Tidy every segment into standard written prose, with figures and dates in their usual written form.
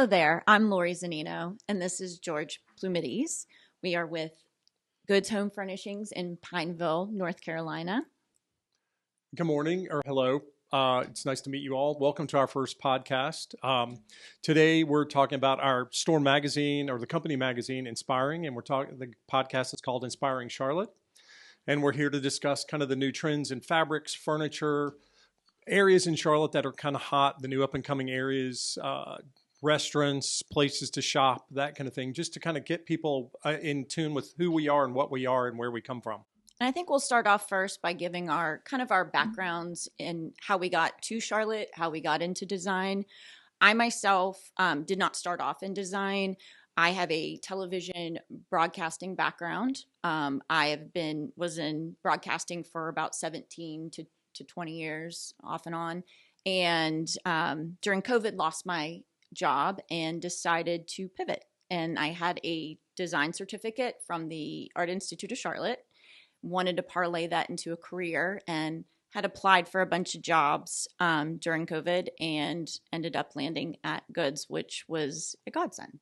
Hello there, I'm Lori Zannino, and this is George Plumides. We are with Goods Home Furnishings in Pineville, North Carolina. Good morning, or hello. It's nice to meet you all. Welcome to our first podcast. Today we're talking about our store magazine, or the company magazine, Inspiring, and the podcast is called Inspiring Charlotte. And we're here to discuss kind of the new trends in fabrics, furniture, areas in Charlotte that are kind of hot, the new up-and-coming areas, restaurants, places to shop, that kind of thing, just to kind of get people in tune with who we are and what we are and where we come from. And I think we'll start off first by giving our backgrounds in how we got to Charlotte, how we got into design. I myself did not start off in design. I have a television broadcasting background. Was in broadcasting for about 17 to 20 years off and on. And during COVID, lost my job and decided to pivot. And I had a design certificate from the Art Institute of Charlotte, wanted to parlay that into a career, and had applied for a bunch of jobs during COVID and ended up landing at Goods, which was a godsend.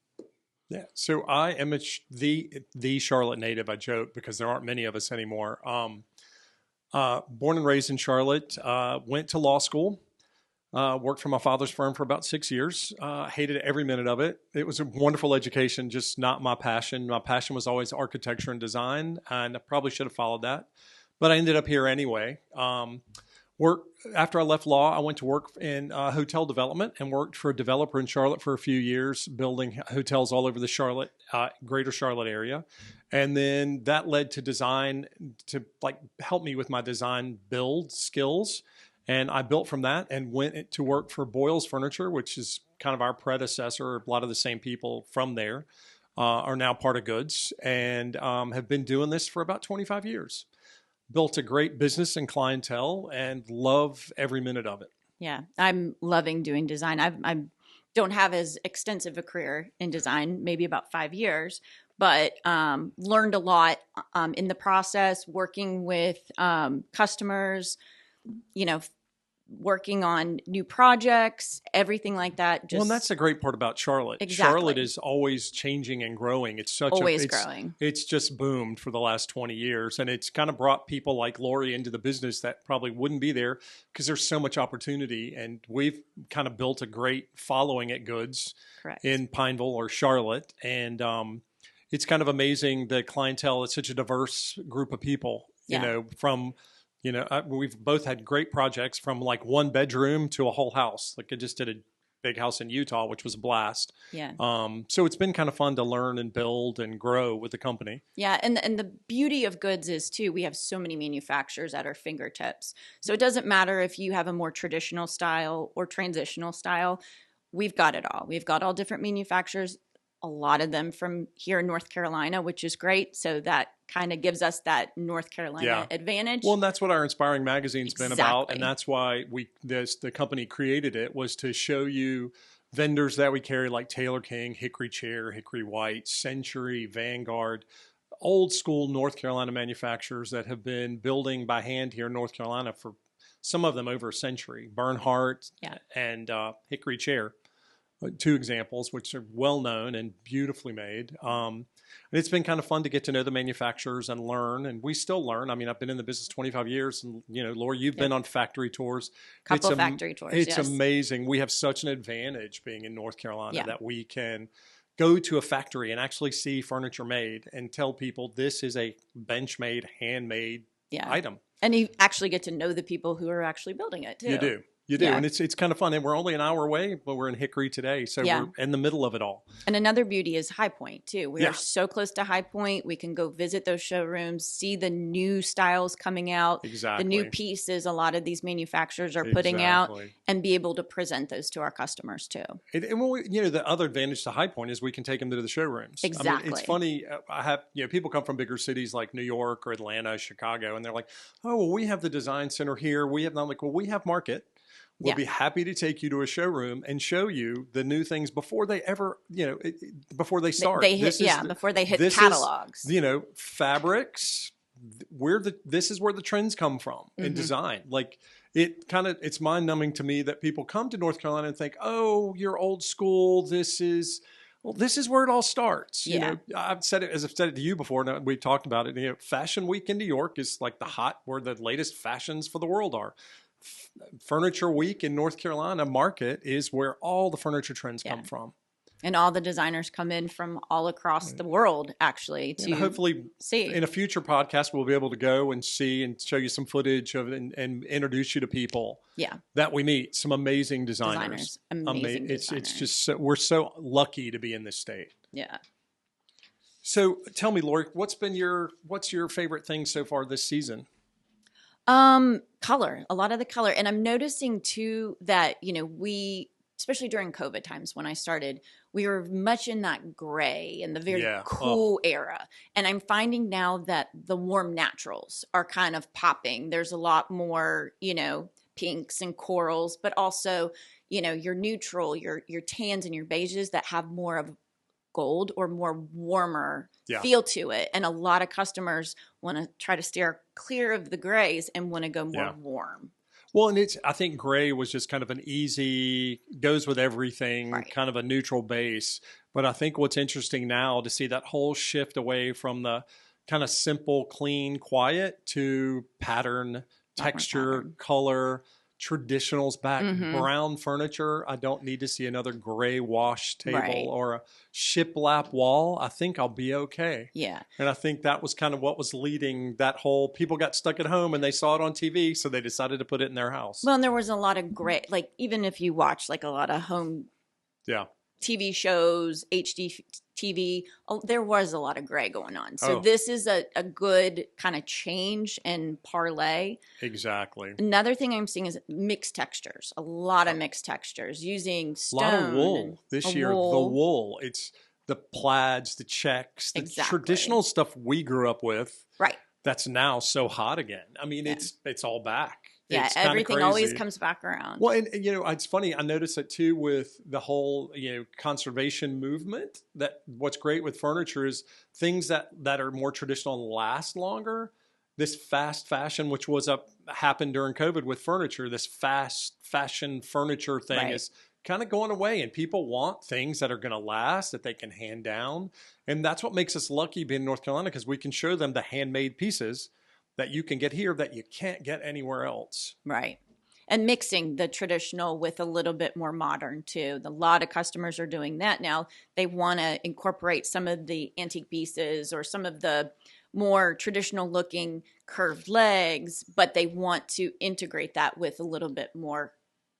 Yeah, so I am the Charlotte native, I joke, because there aren't many of us anymore. Born and raised in Charlotte, went to law school, worked for my father's firm for about 6 years, hated every minute of it. It was a wonderful education, just not my passion. My passion was always architecture and design, and I probably should have followed that. But I ended up here anyway. After I left law, I went to work in hotel development and worked for a developer in Charlotte for a few years, building hotels all over the greater Charlotte area. And then that led to design, to help me with my design build skills. And I built from that and went to work for Boyle's Furniture, which is kind of our predecessor. A lot of the same people from there are now part of Goods, and have been doing this for about 25 years. Built a great business and clientele and love every minute of it. Yeah, I'm loving doing design. I don't have as extensive a career in design, maybe about 5 years, but learned a lot in the process, working with customers, working on new projects, everything like that. Well, and that's the great part about Charlotte. Exactly. Charlotte is always changing and growing. It's growing. It's just boomed for the last 20 years. And it's kind of brought people like Lori into the business that probably wouldn't be there because there's so much opportunity. And we've kind of built a great following at Goods. Correct. In Pineville or Charlotte. And it's kind of amazing, the clientele. It's such a diverse group of people, we've both had great projects from like one bedroom to a whole house. Like I just did a big house in Utah, which was a blast. Yeah. So it's been kind of fun to learn and build and grow with the company. Yeah. And the beauty of Goods is too, we have so many manufacturers at our fingertips. So it doesn't matter if you have a more traditional style or transitional style. We've got it all. We've got all different manufacturers, a lot of them from here in North Carolina, which is great. So that kind of gives us that North Carolina advantage. Well, and that's what our Inspiring Magazine's been about. And that's why the company created it, was to show you vendors that we carry, like Taylor King, Hickory Chair, Hickory White, Century, Vanguard, old school North Carolina manufacturers that have been building by hand here in North Carolina for some of them over a century. Bernhardt and Hickory Chair. Two examples, which are well known and beautifully made. And it's been kind of fun to get to know the manufacturers and learn. And we still learn. I mean, I've been in the business 25 years, and Laura, you've been on factory tours. Couple of factory tours. It's amazing. We have such an advantage being in North Carolina that we can go to a factory and actually see furniture made and tell people this is a bench made, handmade item. And you actually get to know the people who are actually building it too. You do. You do, and it's kind of fun. And we're only an hour away, but we're in Hickory today, so we're in the middle of it all. And another beauty is High Point, too. We are so close to High Point. We can go visit those showrooms, see the new styles coming out, the new pieces a lot of these manufacturers are putting out, and be able to present those to our customers, too. And the other advantage to High Point is we can take them to the showrooms. Exactly. I mean, it's funny. I have people come from bigger cities like New York or Atlanta, Chicago, and they're like, "Oh, well, we have the design center here. I'm like, well, we have Market. We'll be happy to take you to a showroom and show you the new things before they ever, before they start. Before they hit catalogs. Fabrics. This is where the trends come from in design. Like, it's mind numbing to me that people come to North Carolina and think, oh, you're old school. This is where it all starts. Yeah. You know, I've said it to you before. And we've talked about it. You know, Fashion Week in New York is like where the latest fashions for the world are. Furniture Week in North Carolina market is where all the furniture trends come from. And all the designers come in from all across the world, actually, to hopefully see. In a future podcast, we'll be able to go and see and show you some footage of it and introduce you to people that we meet. Some amazing designers. Amazing designers. It's just we're so lucky to be in this state. Yeah. So tell me, Lori, what's your favorite thing so far this season? Color, a lot of the color. And I'm noticing too that, you know, especially during COVID times when I started, we were much in that gray and the very cool era. And I'm finding now that the warm naturals are kind of popping. There's a lot more, you know, pinks and corals, but also, you know, your neutral, your tans and your beiges that have more of gold or more warmer feel to it. And a lot of customers want to try to steer clear of the grays and want to go more warm. Well, and I think gray was just kind of an easy, goes with everything, kind of a neutral base. But I think what's interesting now to see that whole shift away from the kind of simple, clean, quiet to pattern, texture, color, traditionals back, brown furniture. I don't need to see another gray wash table or a shiplap wall. I think I'll be okay. Yeah. And I think that was kind of what was leading that whole, people got stuck at home and they saw it on TV, so they decided to put it in their house. Well, and there was a lot of gray, like even if you watch like a lot of home TV shows, HD TV, there was a lot of gray going on. So this is a good kind of change and parlay. Exactly. Another thing I'm seeing is mixed textures, a lot of mixed textures using stone. A lot of wool this year. The wool. It's the plaids, the checks, the traditional stuff we grew up with. Right. That's now so hot again. I mean, it's all back. Yeah, everything always comes back around. Well, and you know, it's funny. I noticed it too with the whole, you know, conservation movement. That what's great with furniture is things that are more traditional and last longer. This fast fashion, which happened during COVID with furniture, this fast fashion furniture thing is kind of going away, and people want things that are going to last, that they can hand down, and that's what makes us lucky being in North Carolina, because we can show them the handmade pieces that you can get here that you can't get anywhere else. Right. And mixing the traditional with a little bit more modern too. A lot of customers are doing that now. They want to incorporate some of the antique pieces or some of the more traditional looking curved legs, but they want to integrate that with a little bit more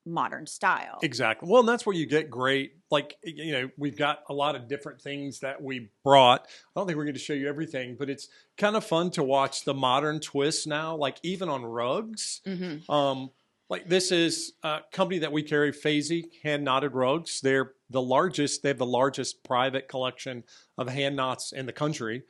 modern style. Exactly. Well, and that's where you get great, like, you know, we've got a lot of different things that we brought. I don't think we're going to show you everything, but it's kind of fun to watch the modern twist now, like even on rugs. Like this is a company that we carry, Fazy hand knotted rugs. They're the largest. They have the largest private collection of hand knots in the country.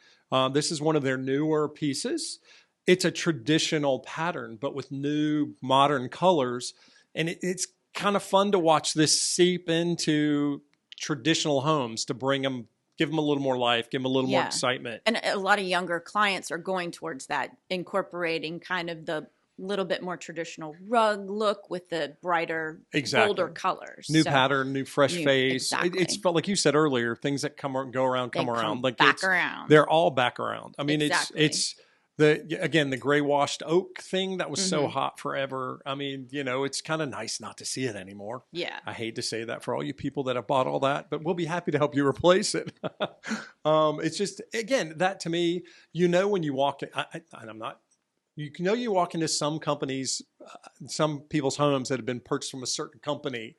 This is one of their newer pieces. It's a traditional pattern, but with new modern colors. And it's kind of fun to watch this seep into traditional homes to bring them, give them a little more life, give them a little more excitement. And a lot of younger clients are going towards that, incorporating kind of the little bit more traditional rug look with the brighter, bolder colors. New pattern, new fresh face. It's felt like you said earlier, things that come around. Like back around. They're all back around. I mean, it's the gray washed oak thing that was so hot forever. I mean, you know, it's kind of nice not to see it anymore. Yeah. I hate to say that for all you people that have bought all that, but we'll be happy to help you replace it. It's just, again, that to me, you know, when you walk in, you walk into some companies, some people's homes that have been purchased from a certain company,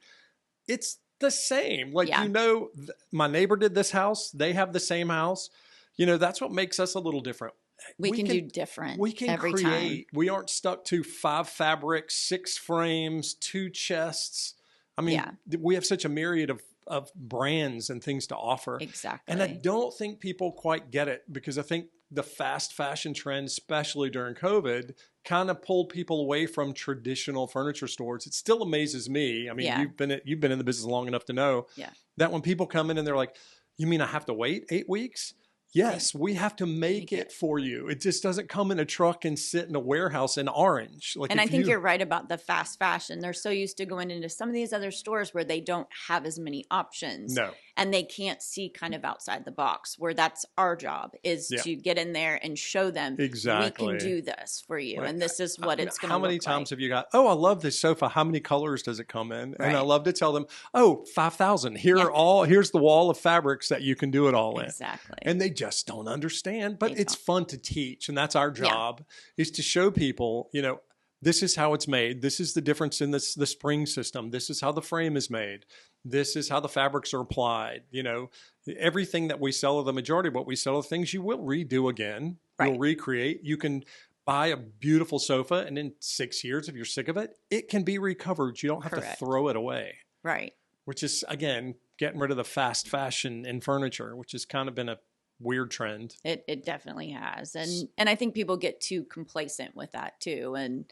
it's the same. Like, you know, my neighbor did this house. They have the same house. You know, that's what makes us a little different. We can do different. We can every create. time. We aren't stuck to 5 fabrics, 6 frames, 2 chests. I mean, we have such a myriad of brands and things to offer. Exactly. And I don't think people quite get it, because I think the fast fashion trend, especially during COVID, kind of pulled people away from traditional furniture stores. It still amazes me. I mean, you've been in the business long enough to know that when people come in and they're like, "You mean I have to wait 8 weeks?" Yes, we have to make it for you. It just doesn't come in a truck and sit in a warehouse in orange. Like, and I think you're right about the fast fashion. They're so used to going into some of these other stores where they don't have as many options. No. And they can't see kind of outside the box, where that's our job, is to get in there and show them, exactly, we can do this for you. Right. And this is what it's going to look like. How many times have you got, oh, I love this sofa. How many colors does it come in? Right. And I love to tell them, oh, 5,000. Here's the wall of fabrics that you can do it all in. Exactly. And they just don't understand, but it's fun to teach. And that's our job, is to show people, you know, this is how it's made. This is the difference in the spring system. This is how the frame is made. This is how the fabrics are applied. You know, everything that we sell, or the majority of what we sell, are things you will redo again. Right. You'll recreate. You can buy a beautiful sofa, and in 6 years, if you're sick of it, it can be recovered. You don't have to throw it away. Right. Which is, again, getting rid of the fast fashion in furniture, which has kind of been a weird trend. It definitely has. And I think people get too complacent with that too. And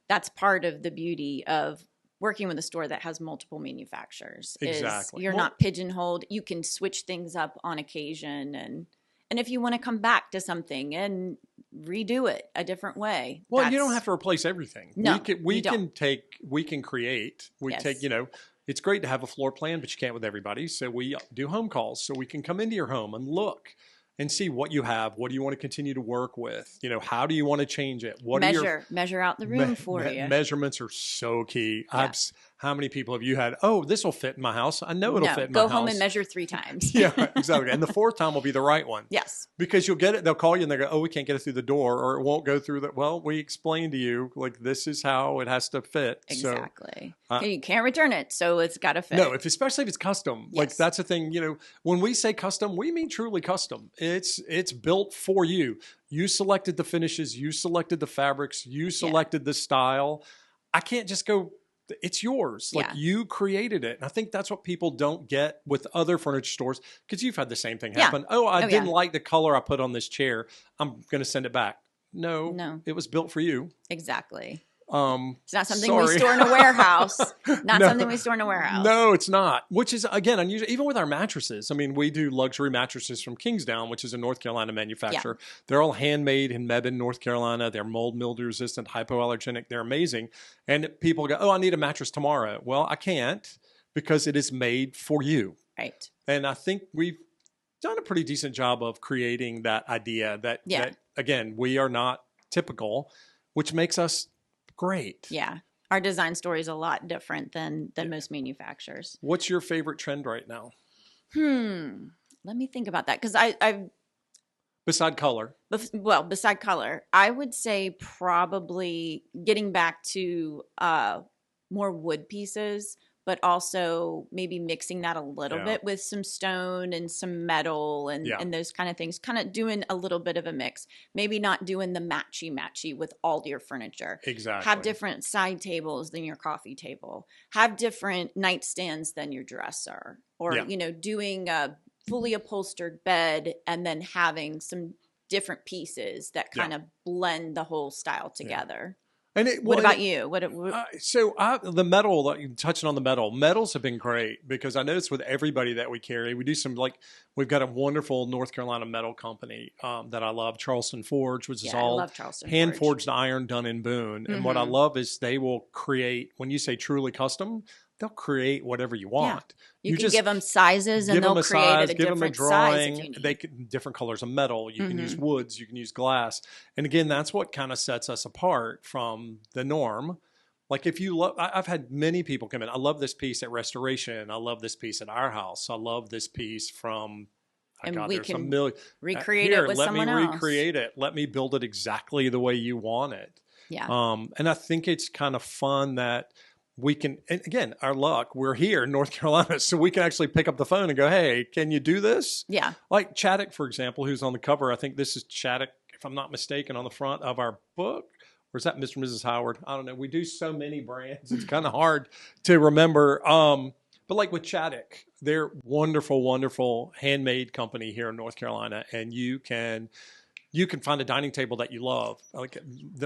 that's part of the beauty of working with a store that has multiple manufacturers. Exactly. You're not pigeonholed. You can switch things up on occasion. And if you want to come back to something and redo it a different way. Well, you don't have to replace everything. No, we can create. Take, you know, it's great to have a floor plan, but you can't with everybody. So we do home calls, so we can come into your home and look and see what you have. What do you want to continue to work with? You know, how do you want to change it? What measure out the room for you. Measurements are so key. Yeah. How many people have you had? Oh, this will fit in my house. I know it'll fit in my house. Go home and measure 3 times. Yeah, exactly. And the 4th time will be the right one. Yes. Because you'll get it. They'll call you and they go, oh, we can't get it through the door, or it won't go through that. Well, we explained to you, like, this is how it has to fit. Exactly. So, you can't return it, so it's got to fit. No, especially if it's custom. Yes. Like, that's the thing. You know, when we say custom, we mean truly custom. It's built for you. You selected the finishes. You selected the fabrics. You selected the style. I can't just go, it's yours. Like, you created it. And I think that's what people don't get with other furniture stores, because you've had the same thing happen. Oh, I didn't like the color I put on this chair. I'm going to send it back. No, it was built for you. Exactly. It's not something we store in a warehouse. No, it's not. Which is, again, unusual. Even with our mattresses. I mean, we do luxury mattresses from Kingsdown, which is a North Carolina manufacturer. Yeah. They're all handmade in Mebane, North Carolina. They're mold, mildew resistant, hypoallergenic. They're amazing. And people go, oh, I need a mattress tomorrow. Well, I can't, because it is made for you. Right. And I think we've done a pretty decent job of creating that idea that again, we are not typical, which makes us great. Yeah. Our design story is a lot different than most manufacturers. What's your favorite trend right now? Let me think about that. Because I've... Beside color. Beside color, I would say probably getting back to more wood pieces, but also maybe mixing that a little bit with some stone and some metal and those kind of things. Kind of doing a little bit of a mix. Maybe not doing the matchy with all your furniture. Exactly. Have different side tables than your coffee table. Have different nightstands than your dresser. Or, you know, doing a fully upholstered bed and then having some different pieces that kind of blend the whole style together. And what about you? The metal, touching on the metals have been great, because I noticed with everybody that we carry, we do some, like, we've got a wonderful North Carolina metal company that I love, Charleston Forge, which is all hand-forged iron done in Boone. And what I love is they will create, when you say truly custom, they'll create whatever you want. You can just give them sizes and they'll create a different size if you need. They can different colors of metal. You can use woods. You can use glass. And again, that's what kind of sets us apart from the norm. Like, if you love, I've had many people come in. I love this piece at Restoration. I love this piece at our house. I love this piece from. We can recreate it with someone else. Let me recreate it. Let me build it exactly the way you want it. Yeah. And I think it's kind of fun that we can, and again, our luck, we're here in North Carolina, so we can actually pick up the phone and go, hey, can you do this? Yeah. Like Chaddock, for example, who's on the cover. I think this is Chaddock, if I'm not mistaken, on the front of our book. Or is that Mr. and Mrs. Howard? I don't know. We do so many brands. It's kind of hard to remember. But like with Chaddock, they're wonderful, wonderful handmade company here in North Carolina. And you can find a dining table that you love. Like,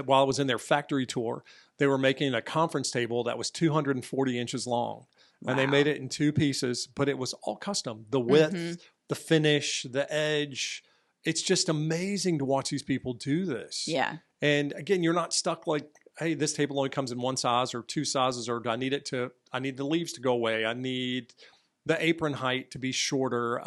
while I was in their factory tour, they were making a conference table that was 240 inches long. And they made it in 2 pieces, but it was all custom. The width, the finish, the edge, it's just amazing to watch these people do this. Yeah. And again, you're not stuck like, hey, this table only comes in one size or two sizes, or I need the leaves to go away. I need the apron height to be shorter.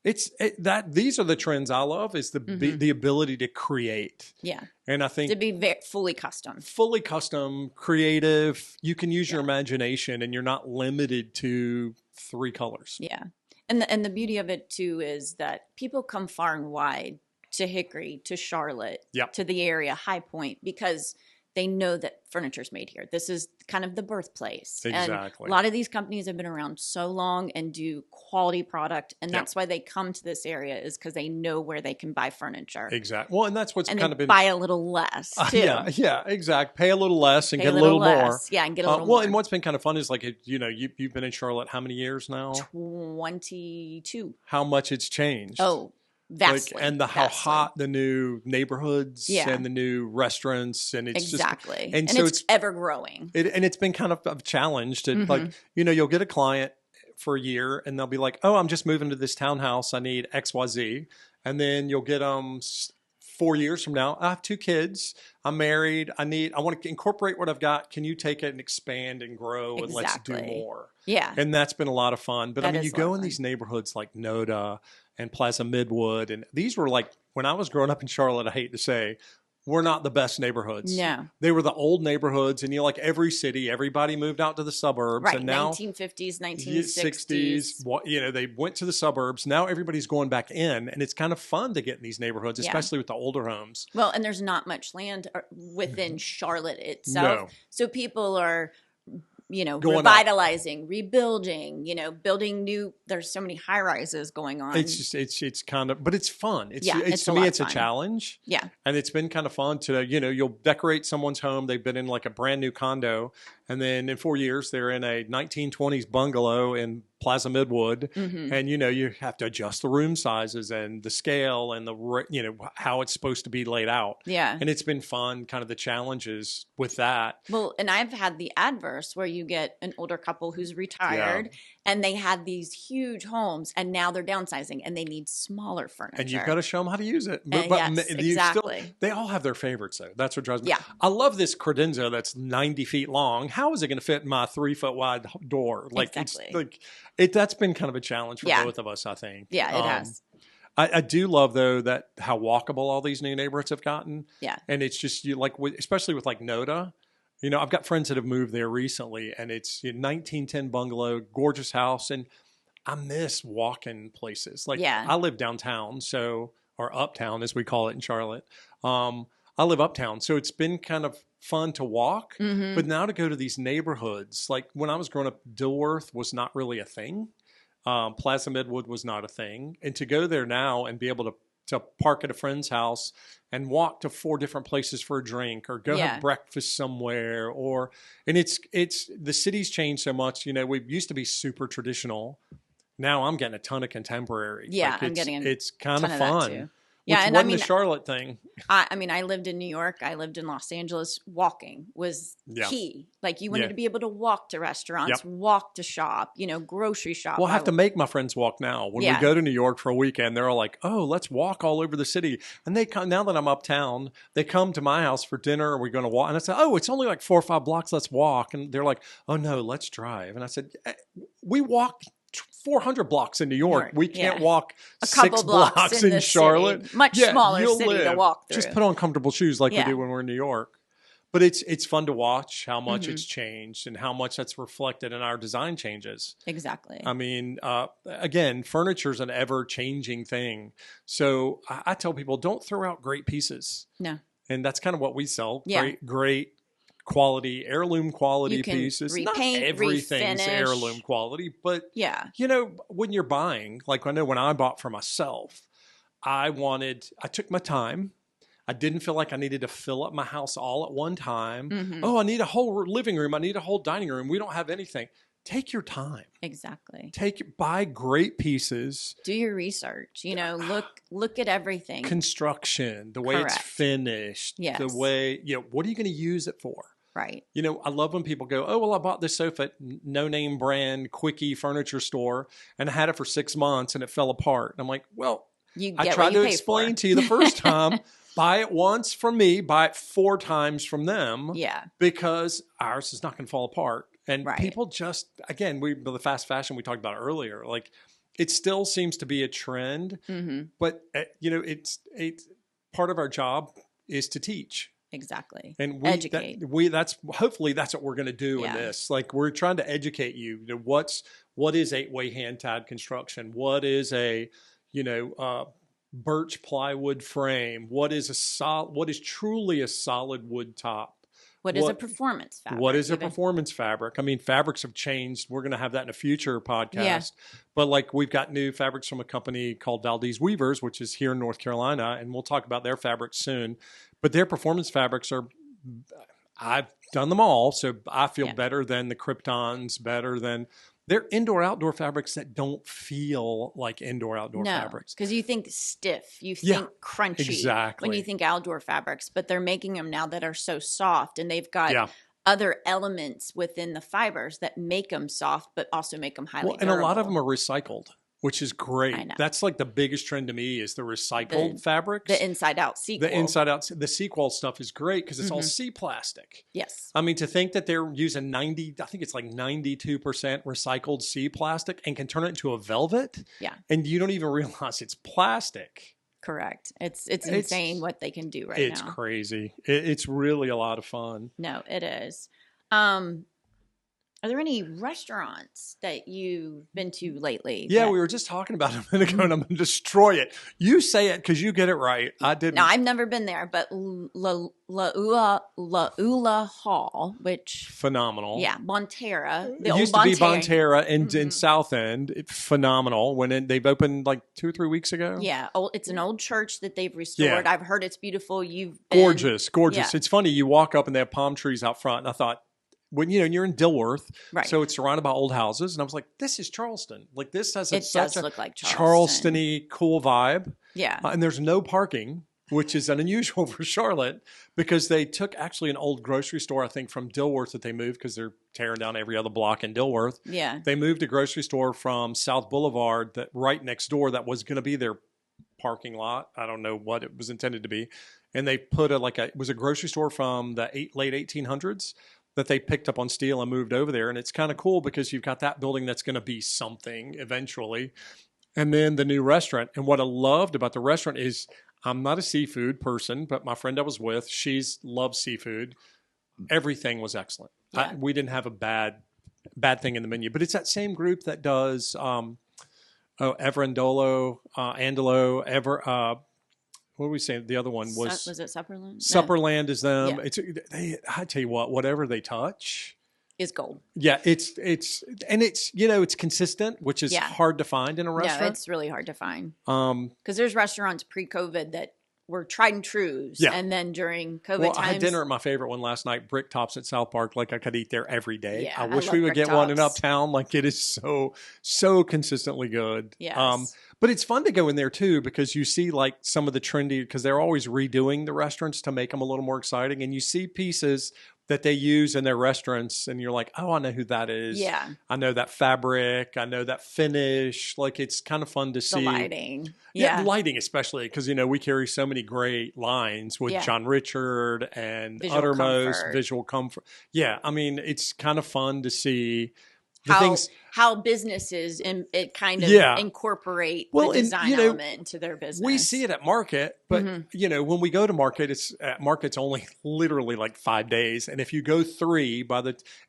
These are the trends I love, is the ability to create. Yeah. And I think to be fully custom, creative. You can use your imagination, and you're not limited to 3 colors. Yeah. And the beauty of it too is that people come far and wide to Hickory, to Charlotte, to the area, High Point, because they know that furniture's made here. This is kind of the birthplace. Exactly. And a lot of these companies have been around so long and do quality product. And that's why they come to this area, is because they know where they can buy furniture. Exactly. Well, and that's what's and kind of been. Buy a little less too. Yeah, exactly. Pay a little less and get a little more. Yeah, and get a little more. Well, and what's been kind of fun is like, you've been in Charlotte how many years now? 22. How much it's changed. Oh, vastly. How hot the new neighborhoods and the new restaurants, and it's exactly. And so it's ever growing. And it's been kind of a challenge to like, you'll get a client for a year and they'll be like, oh, I'm just moving to this townhouse. I need XYZ. And then you'll get them 4 years from now. I have 2 kids. I'm married. I want to incorporate what I've got. Can you take it and expand and grow and let's do more? Yeah. And that's been a lot of fun. But you go in these neighborhoods like Noda and Plaza Midwood, and these were like, when I was growing up in Charlotte, I hate to say, were not the best neighborhoods. No. They were the old neighborhoods, and like every city, everybody moved out to the suburbs. Right, and now 1950s, 1960s. They went to the suburbs. Now everybody's going back in, and it's kind of fun to get in these neighborhoods, especially with the older homes. Well, and there's not much land within Charlotte itself. No. So people are revitalizing, rebuilding, building new. There's so many high rises going on. It's kind of, but it's fun. It's to me, it's a challenge. Yeah. And it's been kind of fun to, you'll decorate someone's home. They've been in like a brand new condo. And then in 4 years, they're in a 1920s bungalow in Plaza Midwood. And, you have to adjust the room sizes and the scale and how it's supposed to be laid out. Yeah. And it's been fun, kind of the challenges with that. Well, and I've had the adverse where you get an older couple who's retired and they had these huge homes and now they're downsizing and they need smaller furniture. And you've got to show them how to use it. But yes, exactly. They all have their favorites, though. That's what drives me. Yeah. I love this credenza that's 90 feet long. How is it going to fit in my 3-foot wide door? Exactly. That's been kind of a challenge for both of us, I think. Yeah, it has. I do love, though, that how walkable all these new neighborhoods have gotten. Yeah. And it's just, especially with like Noda, I've got friends that have moved there recently, and it's a 1910 bungalow, gorgeous house. And I miss walking places. I live downtown, or uptown as we call it in Charlotte. I live uptown, so it's been kind of fun to walk. But now to go to these neighborhoods, like when I was growing up, Dilworth was not really a thing. Plaza Midwood was not a thing. And to go there now and be able to park at a friend's house and walk to 4 different places for a drink, or go have breakfast somewhere, and it's the city's changed so much. We used to be super traditional. Now I'm getting a ton of contemporary. Yeah, I'm getting it's kind of fun. Yeah, and wasn't the Charlotte thing. I lived in New York. I lived in Los Angeles. Walking was key. Like you wanted to be able to walk to restaurants, walk to shop, grocery shop. Well, I have to make my friends walk now. When we go to New York for a weekend, they're all like, "Oh, let's walk all over the city." And they come, now that I'm uptown, they come to my house for dinner. And we're going to walk. And I said, "Oh, it's only like 4 or 5 blocks. Let's walk." And they're like, "Oh no, let's drive." And I said, "We walk 400 blocks in New York. We can't walk a couple 6 blocks in Charlotte. City. Much smaller city to walk through. Just put on comfortable shoes like we do when we're in New York." But it's fun to watch how much it's changed and how much that's reflected in our design changes. Exactly. I mean, again, furniture is an ever-changing thing. So I tell people, don't throw out great pieces. No. And that's kind of what we sell. Yeah. Great quality, heirloom quality you can pieces. Repaint, not everything's refinish. heirloom quality, but when you're buying, like I know when I bought for myself, I took my time. I didn't feel like I needed to fill up my house all at one time. Oh, I need a whole living room. I need a whole dining room. We don't have anything. Take your time. Exactly. Buy great pieces. Do your research. Look at everything. Construction, the way it's finished, the way, what are you going to use it for? Right. I love when people go, "Oh, well, I bought this sofa at no name brand quickie furniture store and I had it for 6 months and it fell apart." And I'm like, well, You I get tried what you to pay explain for. to you the first time, buy it once from me, buy it 4 times from them. Yeah. Because ours is not going to fall apart. And Right. people just, again, the fast fashion we talked about earlier, like it still seems to be a trend, but it's part of our job is to teach. Exactly. And educate. Hopefully that's what we're going to do in this. Like we're trying to educate you. What is 8-way hand tied construction? What is a, birch plywood frame? What is truly a solid wood top? What is a performance fabric? What is a performance fabric? I mean, fabrics have changed. We're going to have that in a future podcast. Yeah. But like we've got new fabrics from a company called Valdez Weavers, which is here in North Carolina, and we'll talk about their fabrics soon. But their performance fabrics I've done them all, so I feel better than the Kryptons, better than they're indoor-outdoor fabrics that don't feel like indoor-outdoor fabrics. Because you think stiff, you think crunchy exactly. when you think outdoor fabrics, but they're making them now that are so soft, and they've got other elements within the fibers that make them soft, but also make them highly durable. And a lot of them are recycled, which is great. That's like the biggest trend to me is the recycled fabrics. The inside-out sequel. The sequel stuff is great because it's all sea plastic. Yes. I mean, to think that they're using 92% recycled sea plastic and can turn it into a velvet. Yeah. And you don't even realize it's plastic. Correct. It's insane what they can do right now. It's crazy. It's really a lot of fun. No, it is. Are there any restaurants that you've been to lately? Yeah, we were just talking about it a minute ago, and I'm going to destroy it. You say it because you get it right. I didn't. No, I've never been there, but La Ula Hall, which phenomenal. Yeah, Bonterra. It used to be Bonterra in South End. Phenomenal. They've opened like 2 or 3 weeks ago. Yeah, it's an old church that they've restored. I've heard it's beautiful. Gorgeous. Yeah. It's funny. You walk up and they have palm trees out front, and I thought, when you're in Dilworth, right. So it's surrounded by old houses, and I was like, "This is Charleston. Like this has such a look like Charleston-y cool vibe." Yeah, and there's no parking, which is unusual for Charlotte because they took actually an old grocery store, I think, from Dilworth that they moved because they're tearing down every other block in Dilworth. Yeah, they moved a grocery store from South Boulevard that right next door that was going to be their parking lot. I don't know what it was intended to be, and they put it was a grocery store from the late 1800s. That they picked up on steel and moved over there. And it's kind of cool because you've got that building that's going to be something eventually. And then the new restaurant. And what I loved about the restaurant is I'm not a seafood person, but my friend I was with, loves seafood. Everything was excellent. Yeah. We didn't have a bad thing in the menu. But it's that same group that does Everandolo, Andalo, what were we saying? The other one was it Supperland? Supperland is them. Yeah. I tell you what, whatever they touch is gold. Yeah, it's it's consistent, which is hard to find in a restaurant. No, it's really hard to find. Because there's restaurants pre-COVID that were tried and trues, and then during COVID times. I had dinner at my favorite one last night, Brick Tops at South Park. Like I could eat there every day. Yeah, I wish we would get one in Uptown. Like it is so consistently good. Yes. But it's fun to go in there too because you see like some of the trendy because they're always redoing the restaurants to make them a little more exciting, and you see pieces that they use in their restaurants and you're like, oh, I know who that is. Yeah. I know that fabric. I know that finish. Like it's kind of fun to see. The lighting. Yeah, the lighting especially because, we carry so many great lines with John Richard and Uttermost, Visual Comfort. Yeah, I mean, it's kind of fun to see how businesses kind of incorporate the design element into their business. We see it at market, but when we go to market, market's only literally like 5 days, and if you go 3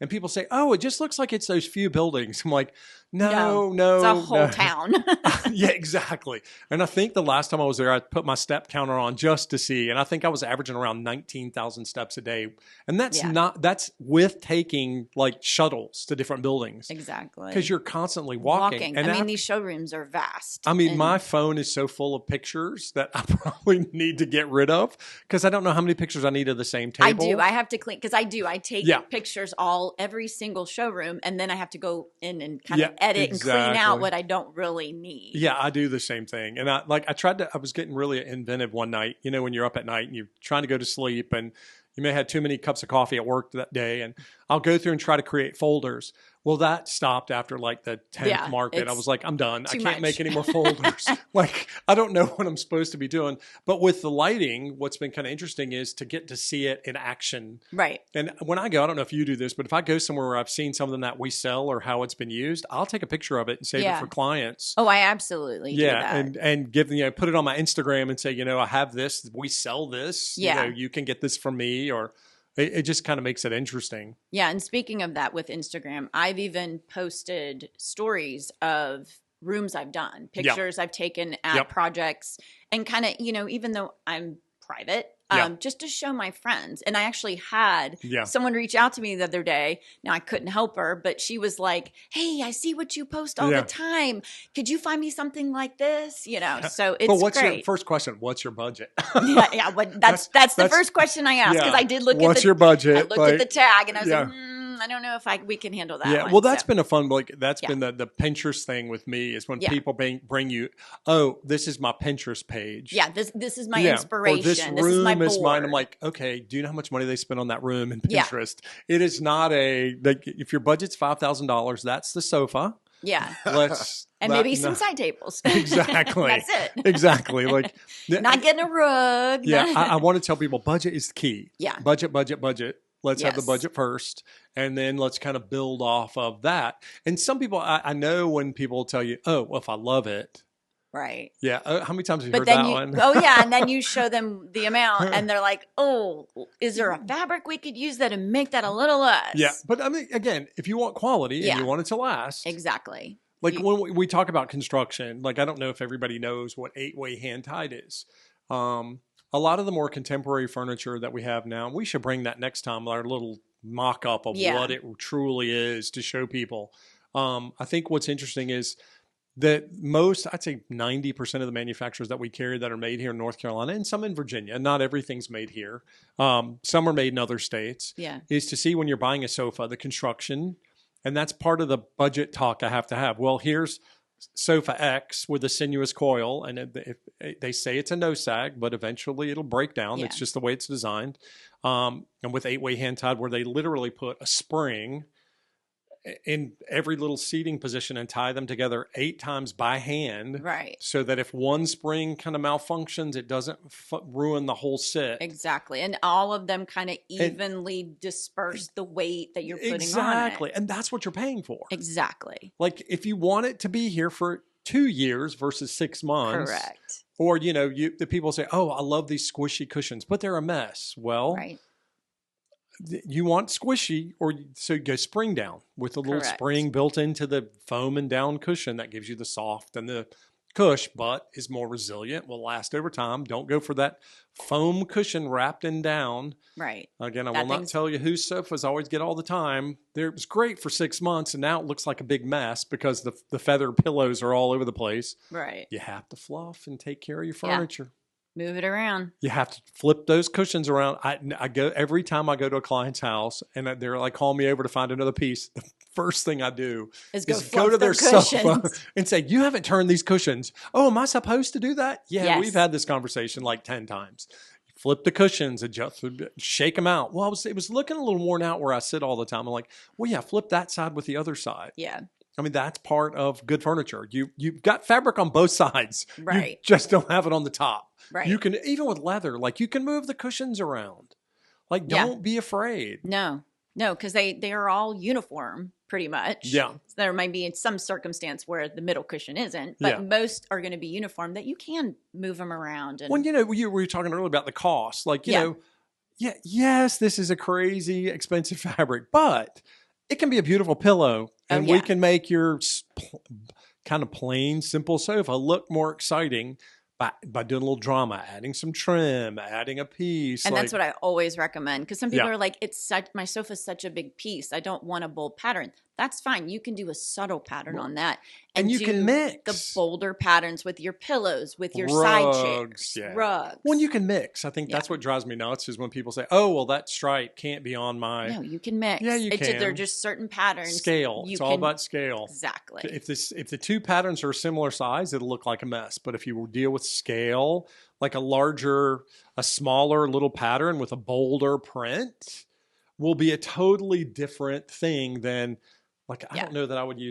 and people say, "Oh, it just looks like it's those few buildings," I'm like, No, it's a whole town. Yeah, exactly. And I think the last time I was there, I put my step counter on just to see, and I think I was averaging around 19,000 steps a day, and that's with taking like shuttles to different buildings. Exactly. Because you're constantly walking. And I mean, these showrooms are vast. I mean, my phone is so full of pictures that I probably need to get rid of because I don't know how many pictures I need of the same table. I do. I have to clean because I take pictures every single showroom, and then I have to go in and kind of edit and clean out what I don't really need. Yeah, I do the same thing. And I was getting really inventive one night, when you're up at night and you're trying to go to sleep and you may have had too many cups of coffee at work that day, and I'll go through and try to create folders. Well, that stopped after like the 10th Yeah, market. I it's was like, I'm done. I too can't much. make any more folders. Like, I don't know what I'm supposed to be doing. But with the lighting, what's been kind of interesting is to get to see it in action. Right. And when I go, I don't know if you do this, but if I go somewhere where I've seen something that we sell or how it's been used, I'll take a picture of it and save it Yeah. for clients. Oh, I absolutely do Yeah, that. and give put it on my Instagram and say, I have this, we sell this. Yeah. You can get this from me, or it just kind of makes it interesting. Yeah, and speaking of that with Instagram, I've even posted stories of rooms I've done, pictures I've taken at projects, and kind of, even though I'm private, just to show my friends. And I actually had someone reach out to me the other day. Now, I couldn't help her, but she was like, hey, I see what you post all the time. Could you find me something like this? So it's But what's great. your first question? What's your budget? Yeah. That's the first question I asked, because I did look what's at your budget? I looked at the tag and I was like, I don't know if we can handle that. Yeah, well, that's been a fun, been the Pinterest thing with me, is when people bring you, oh, this is my Pinterest page. Yeah, this is my inspiration. Or this room is my board. is mine. I'm like, okay, do you know how much money they spend on that room in Pinterest? It is not if your budget's $5,000, that's the sofa. Yeah. And maybe some side tables. Exactly. That's it. Exactly. Like, not getting a rug. Yeah. I want to tell people budget is the key. Yeah. Budget. Let's have the budget first, and then let's kind of build off of that. And some people, I know when people tell you, oh, well, if I love it. Right. Yeah. How many times have you heard that one? Oh, yeah. And then you show them the amount and they're like, oh, is there a fabric we could use that and make that a little less? Yeah. But I mean, again, if you want quality and you want it to last. Exactly. Like when we talk about construction, like I don't know if everybody knows what 8-way hand tied is. A lot of the more contemporary furniture that we have now, we should bring that next time, our little mock-up of what it truly is to show people. I think what's interesting is that I'd say 90% of the manufacturers that we carry that are made here in North Carolina and some in Virginia, not everything's made here. Some are made in other states. Yeah. Is to see when you're buying a sofa, the construction, and that's part of the budget talk I have to have. Well, here's sofa X with a sinuous coil, and they say it's a no sag, but eventually it'll break down. It's just the way it's designed. And with 8-way hand tied, where they literally put a spring in every little seating position and tie them together 8 times by hand. Right. So that if one spring kind of malfunctions, it doesn't ruin the whole sit. Exactly. And all of them kind of evenly disperse the weight that you're putting on it. Exactly. And that's what you're paying for. Exactly. Like if you want it to be here for 2 years versus 6 months. Correct. Or, the people say, oh, I love these squishy cushions, but they're a mess. Well, right. You want squishy, so you go spring down with a little spring built into the foam and down cushion that gives you the soft and the cush, but is more resilient, will last over time. Don't go for that foam cushion wrapped in down. Right. Again, I will not tell you whose sofas I always get all the time. It was great for 6 months, and now it looks like a big mess because the feather pillows are all over the place. Right. You have to fluff and take care of your furniture. Yeah. Move it around. You have to flip those cushions around. I go every time I go to a client's house and they're like, call me over to find another piece. The first thing I do is go to their sofa and say, you haven't turned these cushions. Oh, am I supposed to do that? Yeah, yes. We've had this conversation like 10 times. Flip the cushions, adjust, shake them out. Well, it was looking a little worn out where I sit all the time. I'm like, well, yeah, flip that side with the other side. Yeah. I mean, that's part of good furniture. You've got fabric on both sides. Right. You just don't have it on the top. Right. You can, even with leather, like you can move the cushions around. Like, don't be afraid. No, because they are all uniform pretty much. Yeah. So there might be some circumstance where the middle cushion isn't, but most are going to be uniform that you can move them around. And, well, we were talking earlier about the cost. Like, yes, this is a crazy expensive fabric, but it can be a beautiful pillow. And we can make your kind of plain, simple sofa look more exciting by doing a little drama, adding some trim, adding a piece. And that's what I always recommend. Because some people are like, my sofa's such a big piece. I don't want a bold pattern. That's fine. You can do a subtle pattern on that. And you can mix the bolder patterns with your pillows, with your side chairs, rugs. Well, you can mix. I think that's what drives me nuts is when people say, oh, well, that stripe can't be on my... No, you can mix. Yeah, you can. There are just certain patterns. Scale. It's all about scale. Exactly. If the two patterns are similar size, it'll look like a mess. But if you deal with scale, like a smaller little pattern with a bolder print will be a totally different thing than Like, I don't know that I would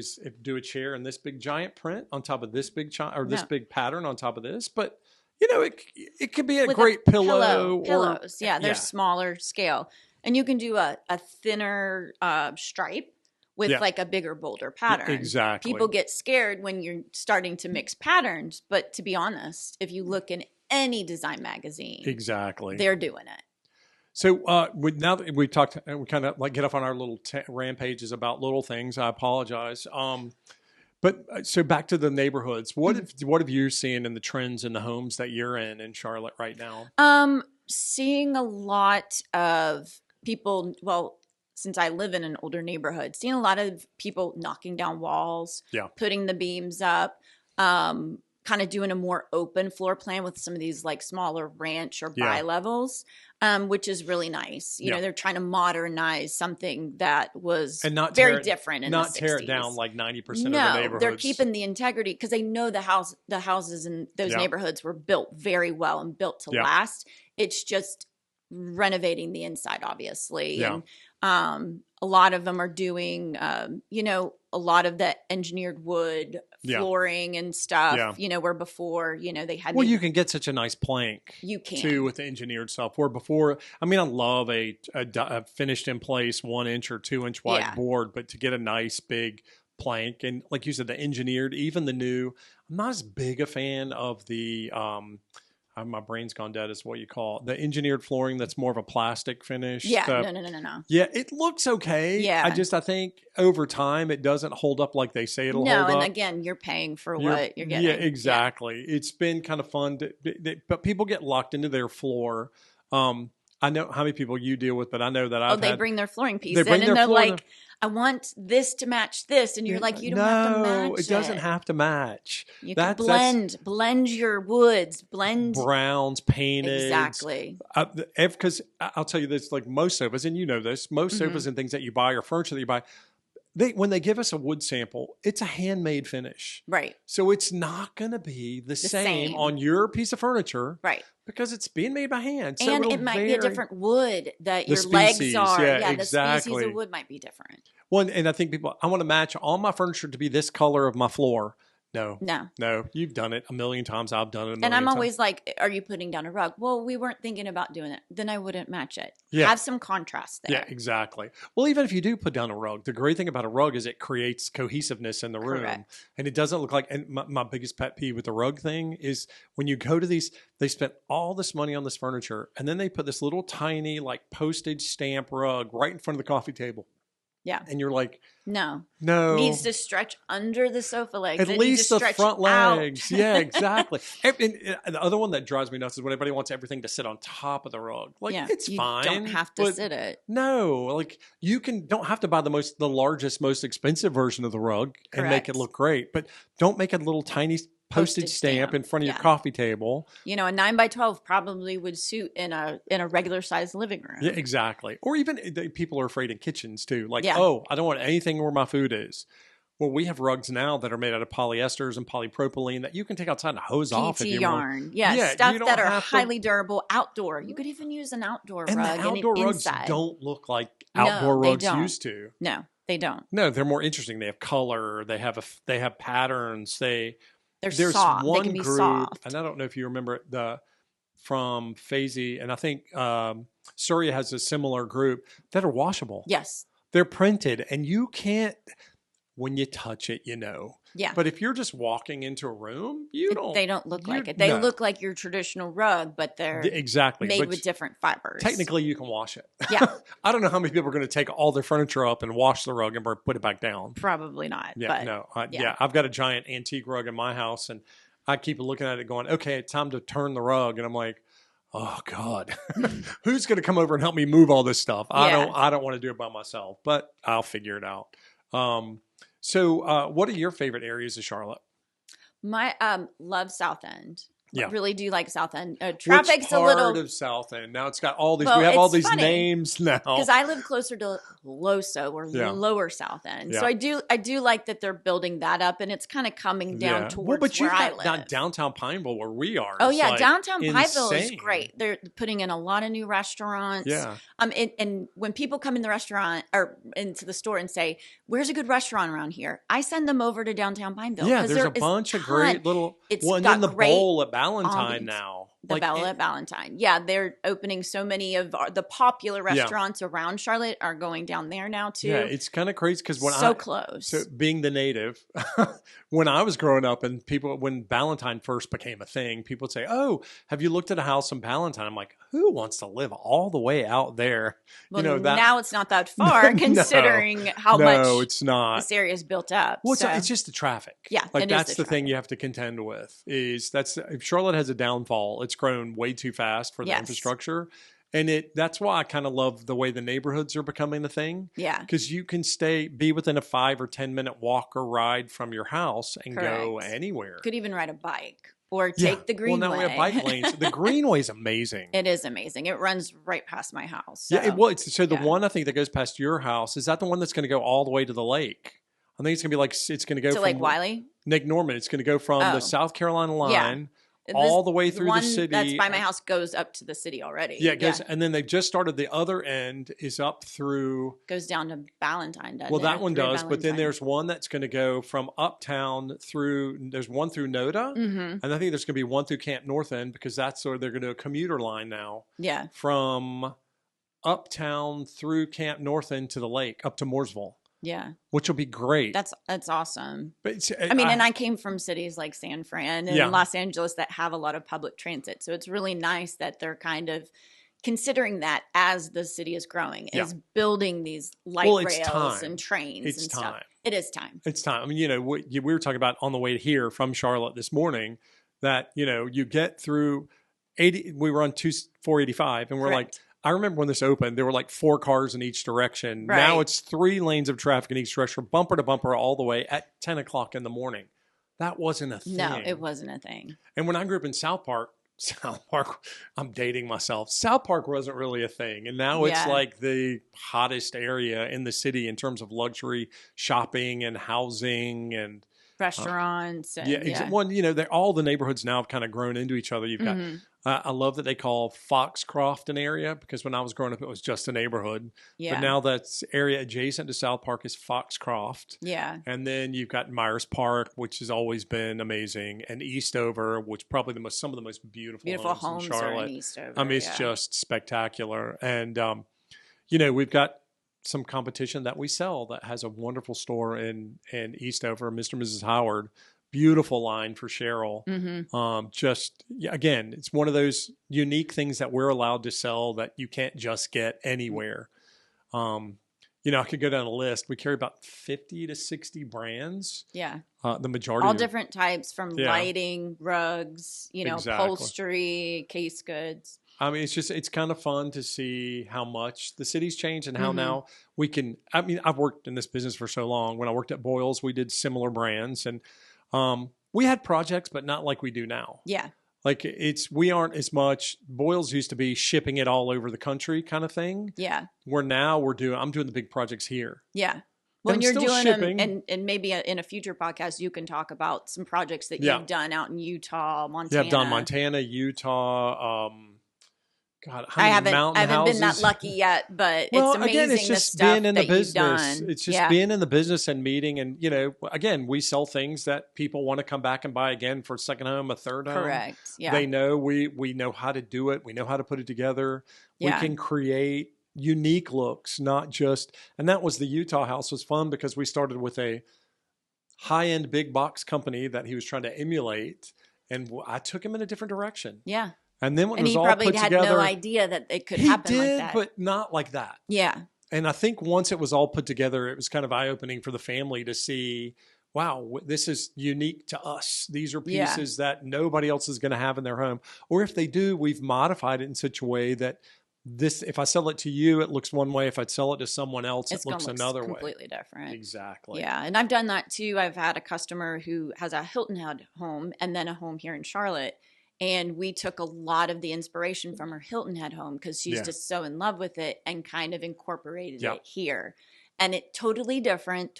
do a chair in this big giant print on top of this big or this No. big pattern on top of this, but you know, it could be a With great pillow or pillows. Yeah, they're smaller scale. And you can do a thinner stripe with like a bigger, bolder pattern. Exactly. People get scared when you're starting to mix patterns, but to be honest, if you look in any design magazine, exactly, they're doing it. So now that we talked, we kind of like get off on our little rampages about little things. I apologize. But so back to the neighborhoods. What have you seen in the trends in the homes that you're in Charlotte right now? Seeing a lot of people. Well, since I live in an older neighborhood, seeing a lot of people knocking down walls, putting the beams up. Kind of doing a more open floor plan with some of these like smaller ranch or bi-levels, which is really nice. You know, they're trying to modernize something that was very different in the 60s. Not tear it down like 90% of the neighborhoods. No, they're keeping the integrity because they know the houses in those neighborhoods were built very well and built to last. It's just renovating the inside, obviously. Yeah. And a lot of them are doing, you know, a lot of the engineered wood flooring and stuff, you know, where before, you know, they had. Well, you can get such a nice plank. You can. Too, with the engineered stuff. Where before, I mean, I love a finished in place 1 inch or 2 inch wide board, but to get a nice big plank and like you said, the engineered, even the new, I'm not as big a fan of the, my brain's gone dead is what you call it. The engineered flooring that's more of a plastic finish. Yeah, no. Yeah, it looks okay. Yeah. I think over time it doesn't hold up like they say it'll hold up. No, and again, you're paying for what you're getting. Yeah, exactly. Yeah. It's been kind of fun, but people get locked into their floor. I know how many people you deal with, but I know that they bring their flooring piece in and they're like, I want this to match this. And you're like, you don't have to match it. No, it doesn't have to match. You can blend your woods, blend. Browns, painted. Exactly. Because I'll tell you this, like most sofas, and you know this, most sofas and things that you buy or furniture that you buy, when they give us a wood sample, it's a handmade finish. Right. So it's not going to be the same on your piece of furniture. Right. Because it's being made by hand. So and it might be a different wood that your legs are. Yeah, exactly. The species of wood might be different. Well, and I think I want to match all my furniture to be this color of my floor. No. You've done it a million times. I've done it a million times. And I'm always like, are you putting down a rug? Well, we weren't thinking about doing it. Then I wouldn't match it. Yeah. Have some contrast there. Yeah, exactly. Well, even if you do put down a rug, the great thing about a rug is it creates cohesiveness in the room. Correct. And it doesn't look like, and my biggest pet peeve with the rug thing is when you go to these, they spent all this money on this furniture and then they put this little tiny like postage stamp rug right in front of the coffee table. Yeah. And you're like, no. It needs to stretch under the sofa legs. At least the front legs. Yeah, exactly. And the other one that drives me nuts is when everybody wants everything to sit on top of the rug. Like, it's fine. You don't have to sit it. No, like you don't have to buy the largest, most expensive version of the rug and make it look great. But don't make a little tiny postage stamp in front of your coffee table. You know, a 9x12 probably would suit in a regular sized living room. Yeah, exactly. Or even people are afraid in kitchens too. Like, I don't want anything where my food is. Well, we have rugs now that are made out of polyesters and polypropylene that you can take outside and hose off if you yarn. want. Yeah, stuff that are highly durable outdoor. You could even use an outdoor rug. And the outdoor rugs don't look like outdoor rugs used to. No, they don't. No, they're more interesting. They have color. They have patterns. There's soft. One they can be group, soft. and I don't know if you remember from Fazy, and I think Surya has a similar group that are washable. Yes. They're printed, and you can't, when you touch it, you know. Yeah. But if you're just walking into a room, they don't look like it. They look like your traditional rug, but they're made with different fibers. Technically, you can wash it. Yeah. I don't know how many people are going to take all their furniture up and wash the rug and put it back down. Probably not. Yeah, no. I've got a giant antique rug in my house, and I keep looking at it going, okay, it's time to turn the rug. And I'm like, oh, God, who's going to come over and help me move all this stuff? I don't want to do it by myself, but I'll figure it out. So what are your favorite areas of Charlotte? My love South End. Yeah. really do like South End. Which Traffic's a part little. of South End? Now it's got all these. Well, We have all it's these funny, names now. because I live closer to Loso or Yeah. Lower South End, Yeah. so I do like that they're building that up, and it's kind of coming down Yeah. towards Well, but where you've I got live. down downtown Pineville where we are. Oh It's yeah, like downtown Pineville is insane. great. They're putting in a lot of new restaurants. Yeah. And when people come in the restaurant or into the store and say, "Where's a good restaurant around here?" I send them over to downtown Pineville. Yeah, 'cause there's there a is bunch of ton. great little. It's Well, and got then the great bowl at Ballantyne ambiance. now. The Bella at Ballantyne. Yeah, they're opening so many of the popular restaurants around Charlotte are going down there now too. Yeah, it's kind of crazy because when close. So being the native, when I was growing up and when Ballantyne first became a thing, people would say, "Oh, have you looked at a house in Ballantyne?" I'm like, who wants to live all the way out there? Well, that now it's not that far considering how much it's not. this area is built up. Well, so. it's just the traffic. Yeah, like it that's is the the thing traffic. you have to contend with. If Charlotte has a downfall, it's grown way too fast for the infrastructure. And that's why I kind of love the way the neighborhoods are becoming the thing. Yeah. Because you can be within a 5 or 10 minute walk or ride from your house and go anywhere. Could even ride a bike or take the Greenway. Well, now we have bike lanes. The Greenway is amazing. It is amazing. It runs right past my house. So. Yeah. The one I think that goes past your house, is that the one that's going to go all the way to the lake? I think it's going to be it's going to go to from Lake Wiley? Nick Norman. It's going to go from the South Carolina line. Yeah. All the way through the city. That's by my house goes up to the city already. Yeah, it goes, and then they've just started the other end is up through. Goes down to Ballantyne, doesn't it? Well, that one does, but then Ballantyne. there's one that's going to go from uptown through. There's one through Noda, and I think there's going to be one through Camp North End because that's where they're going to do a commuter line now. Yeah, from uptown through Camp North End to the lake up to Mooresville. Yeah, which will be great. That's awesome. But and I came from cities like San Fran and Los Angeles that have a lot of public transit, so it's really nice that they're kind of considering that as the city is growing, is building these light rails and trains and stuff. It is time. It's time. I mean, we were talking about on the way here from Charlotte this morning that you get through 80. We were on 485, and we're like. I remember when this opened, there were like 4 cars in each direction. Right. Now it's 3 lanes of traffic in each direction, bumper to bumper all the way at 10 o'clock in the morning. That wasn't a thing. No, it wasn't a thing. And when I grew up in South Park, I'm dating myself. South Park wasn't really a thing. And now it's like the hottest area in the city in terms of luxury shopping and housing and restaurants. All the neighborhoods now have kind of grown into each other. You've got, I love that they call Foxcroft an area because when I was growing up, it was just a neighborhood. Yeah. But now that's area adjacent to South Park is Foxcroft. Yeah. And then you've got Myers Park, which has always been amazing, and Eastover, which probably some of the most beautiful homes in Charlotte. Are in Eastover. I mean, it's just spectacular. And, we've got some competition that we sell that has a wonderful store in Eastover, Mr. and Mrs. Howard. Beautiful line for Cheryl. Again, it's one of those unique things that we're allowed to sell that you can't just get anywhere. I could go down a list. We carry about 50 to 60 brands. Yeah. The majority. All different types from lighting, rugs, upholstery, case goods. I mean, it's kind of fun to see how much the city's changed and how now we can, I've worked in this business for so long. When I worked at Boyles, we did similar brands and we had projects, but not like we do now. Yeah. Like we aren't as much, Boyles used to be shipping it all over the country kind of thing. Yeah. Where now I'm doing the big projects here. Yeah. When you're doing shipping. them, and maybe in a future podcast, you can talk about some projects that you've done out in Utah, Montana. Yeah, I've done Montana, Utah, God, I haven't been that lucky yet, but it's amazing. Again, it's just being in the business. It's just being in the business and meeting, and again, we sell things that people want to come back and buy again for a second home, a third home. Correct. Yeah. They know we know how to do it. We know how to put it together. Yeah. We can create unique looks, not just. And that was the Utah house was fun because we started with a high-end big box company that he was trying to emulate, and I took him in a different direction. Yeah. And then when it was he all probably put had together, no idea that it could happen like that. But not like that. Yeah. And I think once it was all put together, it was kind of eye-opening for the family to see, wow, this is unique to us. These are pieces that nobody else is going to have in their home. Or if they do, we've modified it in such a way that if I sell it to you, it looks one way. If I sell it to someone else, it looks another way. Completely different. Exactly. Yeah. And I've done that too. I've had a customer who has a Hilton Head home and then a home here in Charlotte. And we took a lot of the inspiration from her Hilton Head home because she's Yeah. just so in love with it and kind of incorporated Yeah. it here. And it totally different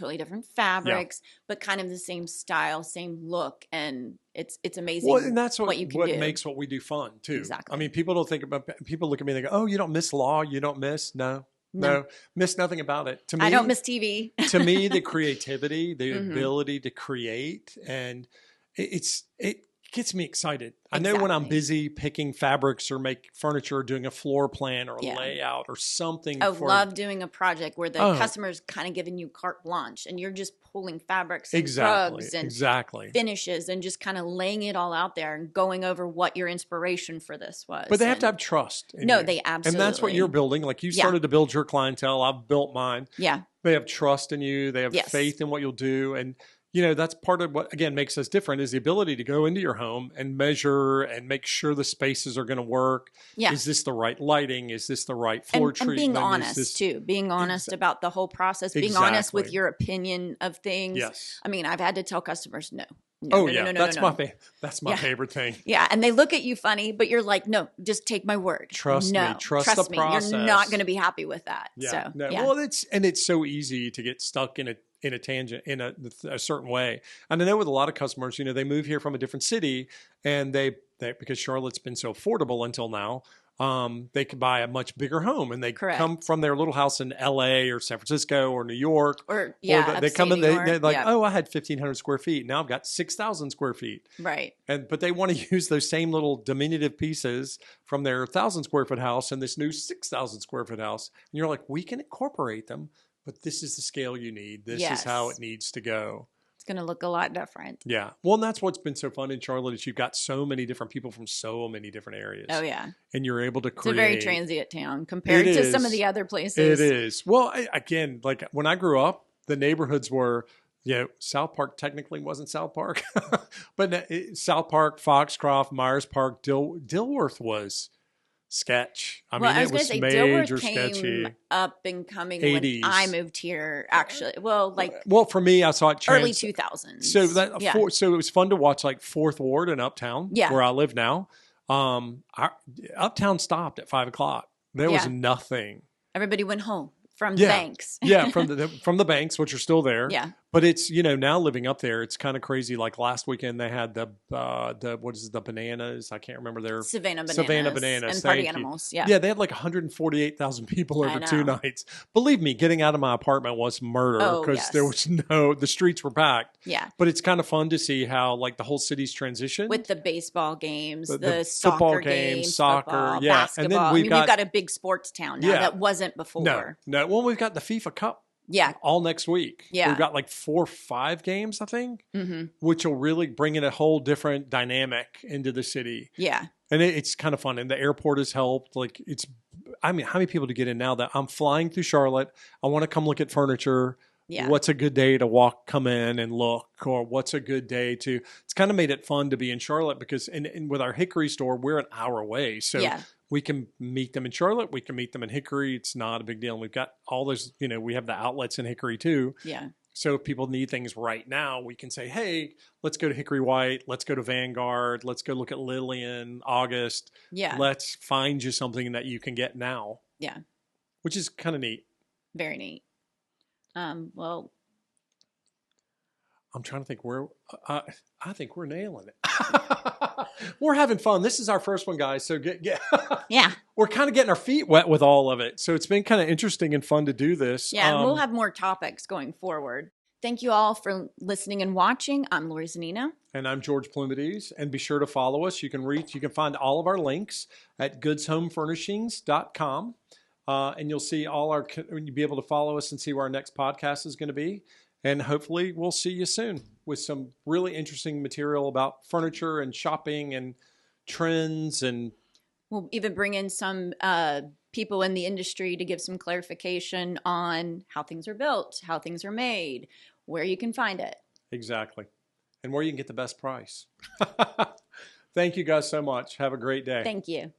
fabrics, but kind of the same style, same look. And it's amazing. Well, and that's what you can do. makes what we do fun too. Exactly. I mean, people don't think about, people look at me and they go, oh, you don't miss law. You don't miss. No, miss nothing about it. To me, I don't miss TV. To me, the creativity, the ability to create, and it gets me excited. I know when I'm busy picking fabrics or make furniture, or doing a floor plan or a layout or something. I love doing a project where the customer's kind of giving you carte blanche and you're just pulling fabrics and rugs and finishes and just kind of laying it all out there and going over what your inspiration for this was. But they have to have trust. No, they absolutely. And that's what you're building. Like you started to build your clientele. I've built mine. Yeah. They have trust in you. They have faith in what you'll do. And you know, that's part of what, again, makes us different is the ability to go into your home and measure and make sure the spaces are going to work. Yeah. Is this the right lighting? Is this the right floor treatment? And being honest, too. Being honest about the whole process. Being honest with your opinion of things. Yes. I mean, I've had to tell customers no. That's my favorite thing. Yeah, and they look at you funny, but you're like, no, just take my word. Trust me. Trust the process. You're not going to be happy with that. Yeah. So, Well, it's so easy to get stuck in a tangent in a certain way. And I know with a lot of customers, you know, they move here from a different city and they because Charlotte's been so affordable until now, they could buy a much bigger home and they come from their little house in LA or San Francisco or New York. Or they come in, they're like, oh, I had 1,500 square feet. Now I've got 6,000 square feet. Right. But they want to use those same little diminutive pieces from their 1,000 square foot house and this new 6,000 square foot house. And you're like, we can incorporate them, but this is the scale you need. This is how it needs to go. Going to look a lot different. Yeah. Well, and that's what's been so fun in Charlotte is you've got so many different people from so many different areas. Oh, yeah. And you're able to create. It's a very transient town compared to some of the other places. It is. Well, again, like when I grew up, the neighborhoods were, you know, South Park technically wasn't South Park, but South Park, Foxcroft, Myers Park, Dilworth was sketch. I mean, it was major sketchy. Up and coming 80s. When I moved here, actually. Well, for me, I saw it early 2000s. So so it was fun to watch like Fourth Ward in Uptown, where I live now. Uptown stopped at 5:00. There was nothing. Everybody went home from the banks. from the banks, which are still there. Yeah. But it's, you know, now living up there, it's kind of crazy. Like last weekend, they had the bananas? I can't remember their Savannah bananas and party animals. Yeah. Yeah, they had like 148,000 people over 2 nights. Believe me, getting out of my apartment was murder because there was the streets were packed. Yeah. But it's kind of fun to see how like the whole city's transitioned with the baseball games, the football games, soccer, football, basketball. And then we've got a big sports town now that wasn't before. No. Well, we've got the FIFA Cup. Yeah. All next week. Yeah. We've got like 4 or 5 games, I think, which will really bring in a whole different dynamic into the city. Yeah. And it's kind of fun. And the airport has helped. Like how many people to get in now that I'm flying through Charlotte? I want to come look at furniture. Yeah. What's a good day to come in and look, or what's a good day to, it's kind of made it fun to be in Charlotte because and with our Hickory store, we're an hour away. So we can meet them in Charlotte. We can meet them in Hickory. It's not a big deal. And we've got all those, you know, we have the outlets in Hickory too. Yeah. So if people need things right now, we can say, hey, let's go to Hickory White. Let's go to Vanguard. Let's go look at Lillian, August. Yeah. Let's find you something that you can get now. Yeah. Which is kind of neat. Very neat. Well, I'm trying to think I think we're nailing it. We're having fun. This is our first one, guys. So yeah, we're kind of getting our feet wet with all of it. So it's been kind of interesting and fun to do this. Yeah, we'll have more topics going forward. Thank you all for listening and watching. I'm Lori Zannino. And I'm George Plumides. And be sure to follow us. You can find all of our links at goodshomefurnishings.com. And you'll see you'll be able to follow us and see where our next podcast is going to be. And hopefully we'll see you soon with some really interesting material about furniture and shopping and trends. And we'll even bring in some people in the industry to give some clarification on how things are built, how things are made, where you can find it. Exactly. And where you can get the best price. Thank you guys so much. Have a great day. Thank you.